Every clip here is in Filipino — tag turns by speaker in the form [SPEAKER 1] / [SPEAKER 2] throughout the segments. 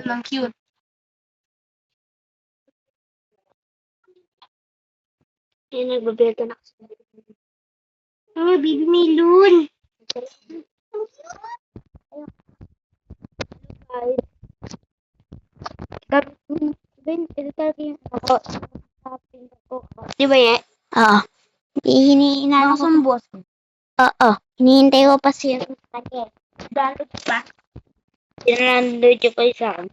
[SPEAKER 1] Cute ng cute.
[SPEAKER 2] Ay, nagbabenta na kasi.
[SPEAKER 1] Oh, baby melon.
[SPEAKER 2] Guys. Ito talaga yung ako. Di ba yan? Oo. Hinihinaan ko.
[SPEAKER 1] Nakasambos.
[SPEAKER 2] Oo. Hinihintay ko pa siya sa kanya.
[SPEAKER 1] Dalot pa.
[SPEAKER 2] Dinandood siya pa sa akin.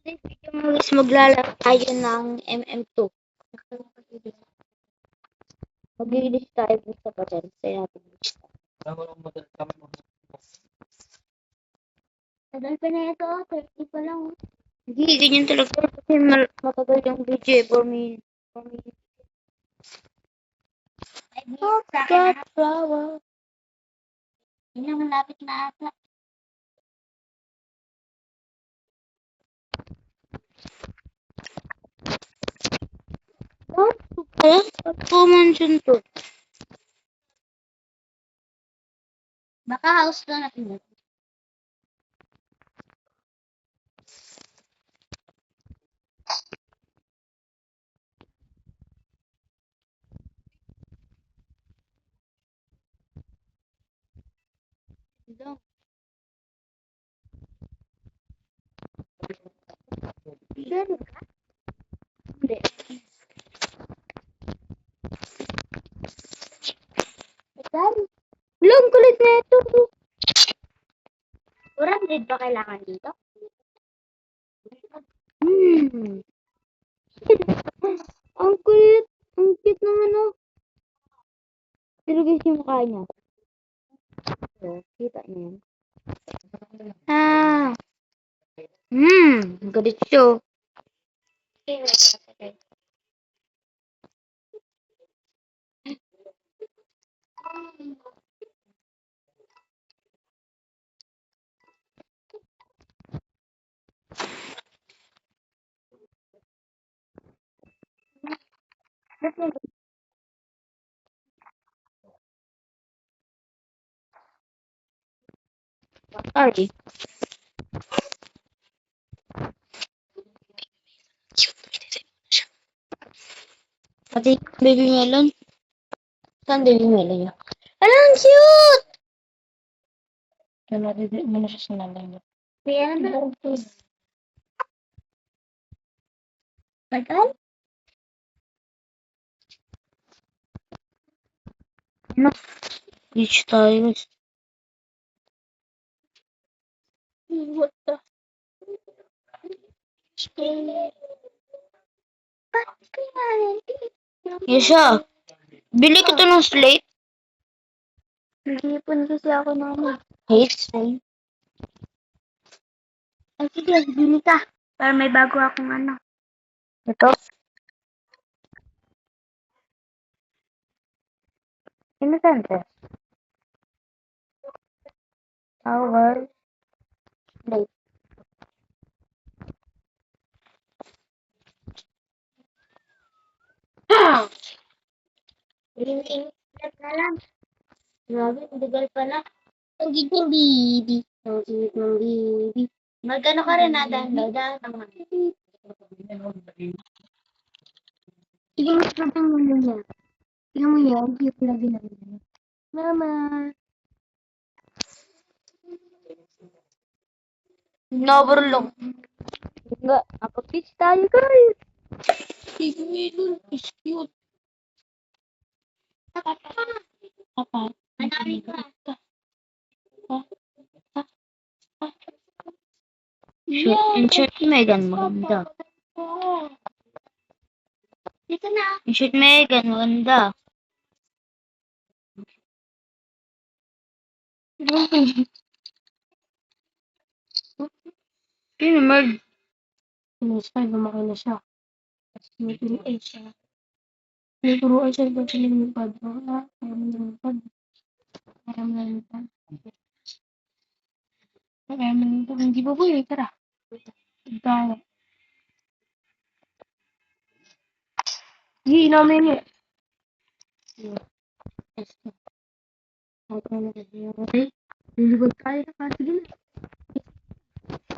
[SPEAKER 2] Today's video mo is maglalaro tayo ng MM2. Mag-release tayo sa patel. Kaya natin release tayo. Tagal pa na ito. 30 pa lang. Hindi, ganyan talaga. Kasi matagal yung video eh. 4 minutes. 4 minutes.
[SPEAKER 1] Got flower.
[SPEAKER 2] Yun ang malapit na ata. What? Ba't po mention to? Baka house na natin. Dong. Sure ka? Hindi. Saan? Long kulit na ito. 400 ba kailangan dito? Ang kulit. Ang cute ng ano. Pero guys yung mukha niya. So, kita niya yan. Galit siya. Sorry. Pati baby melon. Saan baby melon niya? Ang cute!
[SPEAKER 1] Kaya natin mo na siya sinalay niya.
[SPEAKER 2] Kaya na. Tagal? Ano? Reach tayo.
[SPEAKER 1] What the?
[SPEAKER 2] Yesha, bili ko to ng slate.
[SPEAKER 1] Nag-iipon kasi ako ng
[SPEAKER 2] Hate slate.
[SPEAKER 1] Ay, sige, bili ka. Para may bago akong ano.
[SPEAKER 2] Ito.
[SPEAKER 1] Innocent. Power.
[SPEAKER 2] Slate. Ingat na lang. Grabe, dugal pala. Ang gigit ng baby. Ang gigit ng baby. Magkano ka rin download?
[SPEAKER 1] Tingnan mo sa mo niya. Tingnan mo yan. Cute na ginagawa. Mama.
[SPEAKER 2] Nabarulong.
[SPEAKER 1] Enggak. Apa pitch tayo guys?
[SPEAKER 2] Baby melon is cute.
[SPEAKER 1] Apa?
[SPEAKER 2] Manami ka. Yung shirt ni Megan maganda. Dito na. Yung shirt ni Megan maganda. Sino Merg?
[SPEAKER 1] Sinuspay, lumaki na siya. Tapos turuan siya. Turuan siya doon sa lumipad. Kaya mo lumipad. Kaya mo lumipad. Kaya mo lumipad. Hindi ba boy? Tara. Tayo. Hindi, namin eh. Okay. Lilibag tayo na kasi din.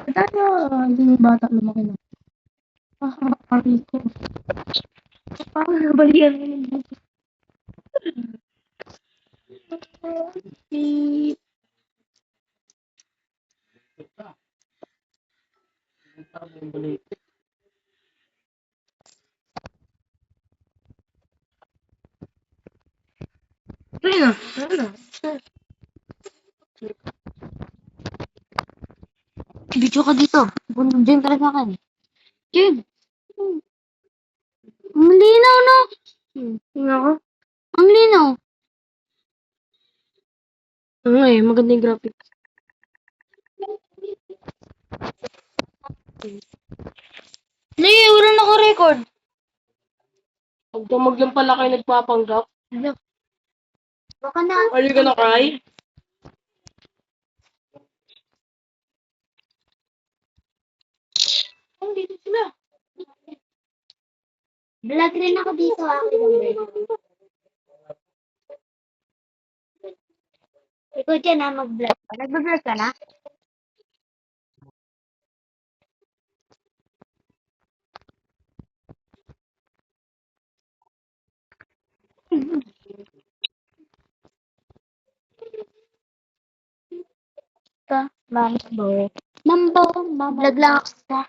[SPEAKER 1] Tayo, hindi yung bata lumaki na. Parito. Parang nabalian mo yung buto. Ayun na, ayun na.
[SPEAKER 2] Video ka dito. Diyan ka sa akin. Diyan. Ang linaw, no?
[SPEAKER 1] Tingnan ako.
[SPEAKER 2] Ang linaw.
[SPEAKER 1] Oo nga eh, maganda yung graphics.
[SPEAKER 2] Hindi, wala naka-record.
[SPEAKER 1] Pag damag lang pala kayo nagpapanggap.
[SPEAKER 2] Baka na.
[SPEAKER 1] Are you gonna cry? Oh, dito sila.
[SPEAKER 2] Vlog rin ako dito, Ikaw dyan, mag-vlog ka. Nag-vlog ka na? Mambo. Mambo. Vlog lang ako sa.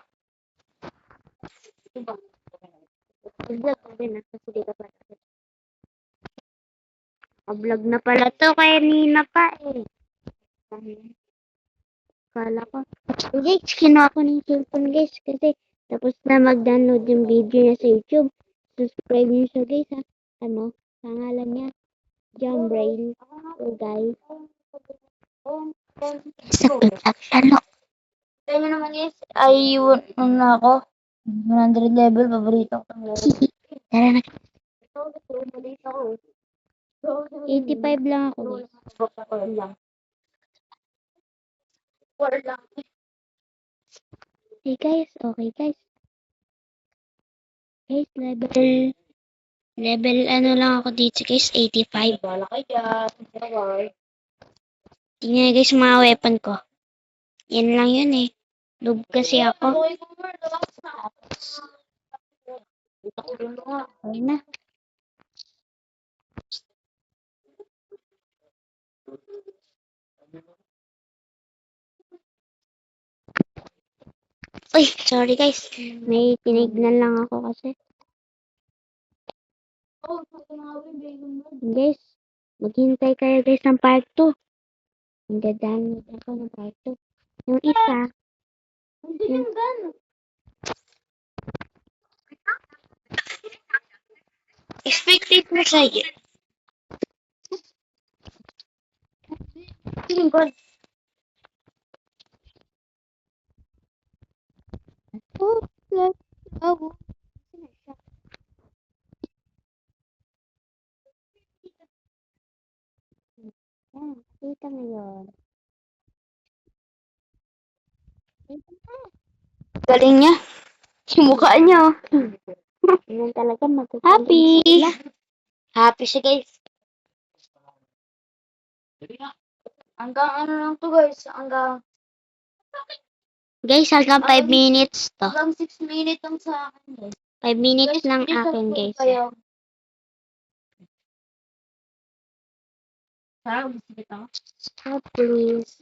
[SPEAKER 2] Vlog ko din. Kasi dito pa. Vlog na pala to. Kanina pa eh. Kala ko. Guys, kinuha ko ng cellphone guys. Kasi tapos na mag-download yung video niya sa YouTube. Subscribe niyo siya guys ha. Ano? Pangalan niya. Jambrain. So guys. Sakit at ano. Kaya nyo naman guys, ay na ako. 100 level, paborito ko. Tara na. 85 lang ako guys. Hey guys, okay guys. Guys, level ano lang ako dito guys, 85.
[SPEAKER 1] Bala kayo dyan.
[SPEAKER 2] Tingnan nyo guys mga weapon ko. Yan lang yun eh. Noob kasi ako. Okay na. Uy, sorry guys. May tinignan lang ako kasi. Guys, maghintay kayo guys ng part 2. Magdadaan ako ng part 2. Yung isa. Expected na sa'yo. Tingkol. Oh, plus. Oh. Kita mo yun. Galing niya. Yung mukha niya. Yan talaga happy. Happy siya guys. Hanggang ano lang to guys. Hanggang 5 minutes to. Hanggang 6 minutes lang sa akin guys. 5 minutes lang akin guys. Oh, please.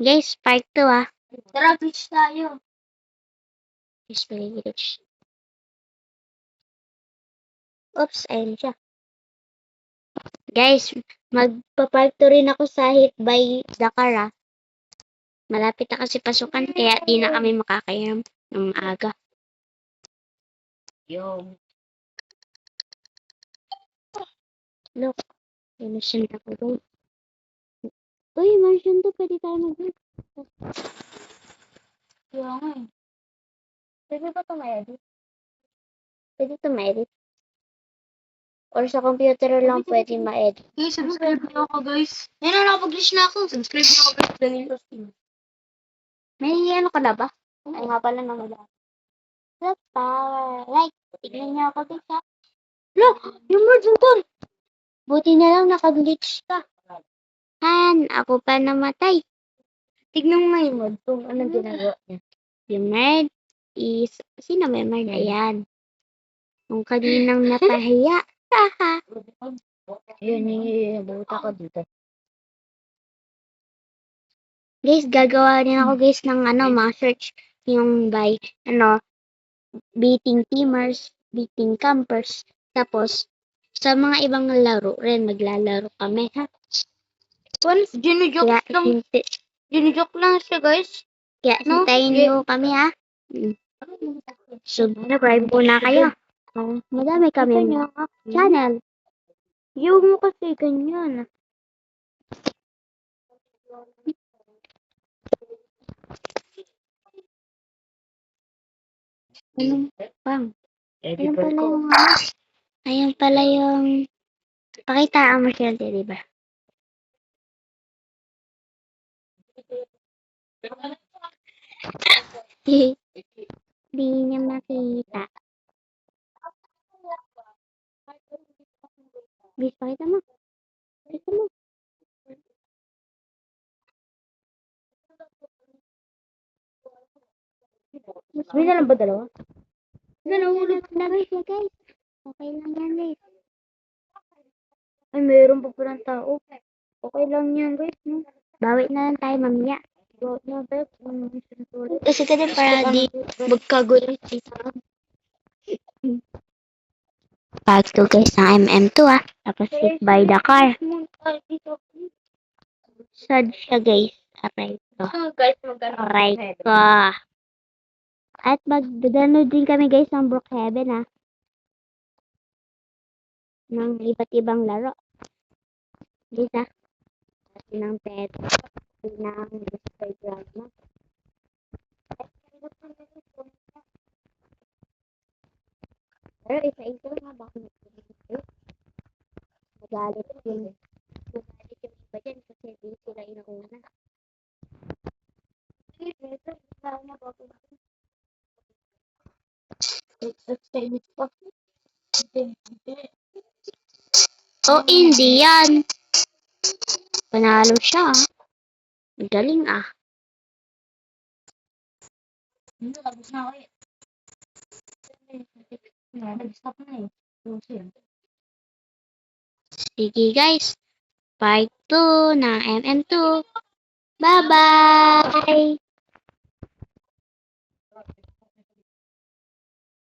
[SPEAKER 2] Guys, part 2 ah. Tara, glitch tayo. Yes, glitch. Oops, ayun siya. Guys, magpa-part 2 rin ako sa Hit by Dakar ah. Malapit na kasi pasukan, kaya di na kami makakairam ng maaga. Yo. Look, emotion ako guys. Uy, emotion to, pwede tayo mag-edit. Kaya nga eh. Pwede ba ito ma-edit? Pwede ito ma-edit? Or sa computer lang pwede ma-edit?
[SPEAKER 1] Guys, subscribe niyo ako guys.
[SPEAKER 2] Yan na, nakapag-glitch na ako.
[SPEAKER 1] Subscribe niyo ako guys. Danilo's Team.
[SPEAKER 2] May ano ka na ba? Ay nga pala na wala. Look, power. Like, tignan niyo ako guys ha. Look, yung words mo. Buti na lang nakaglitch ka. Han, ako pa namatay. Tignan mo nga yung mod kung anong ginagawa niya. Yung Med is, sino may Med? Ayan. Yung kaninang napahiya. Haha.
[SPEAKER 1] Yun, yung buta ko dito.
[SPEAKER 2] Guys, gagawa rin ako guys ng mga search yung by, beating teamers, beating campers. Tapos, sa mga ibang laro rin, maglalaro kami, ha?
[SPEAKER 1] Once, ginujoke lang siya, guys.
[SPEAKER 2] Kaya,
[SPEAKER 1] No?
[SPEAKER 2] sintayin niyo kami, ha? Subscribe po na kayo. Madami kami channel. Yung mo kasi ganyan. Anong pang? Ayun pala yung ayun pala yung pakitaan mo siya, di ba? Di niya makita. Bis, pakita mo. Pakita mo.
[SPEAKER 1] May na lang ba dalawa?
[SPEAKER 2] Nahulog na guys, guys. Okay lang yan guys.
[SPEAKER 1] Ay, mayroon pa palang tao. Okay lang yan, guys. No?
[SPEAKER 2] Bawi na lang tayo mamaya.
[SPEAKER 1] Bawat na, guys.
[SPEAKER 2] Kasi ka din para di magkagulo. Part 2 guys ng MM2 ah. Tapos hit by the car. Sad siya guys. Aray ko.
[SPEAKER 1] Guys,
[SPEAKER 2] Aray ko. At mag-download din kami guys ng Brookhaven ah. Ng iba't ibang laro. Guys ah. Ng pet. Ng Instagram. Pero isa-isa nga baka magalit yung iba dyan kasi di sila inuuna. Oh, hindi yan. Panalo siya. Galing ah.
[SPEAKER 1] Tapos na ako eh. Nag-stop na eh.
[SPEAKER 2] Sige guys. Part 2 ng MM2. Bye-bye!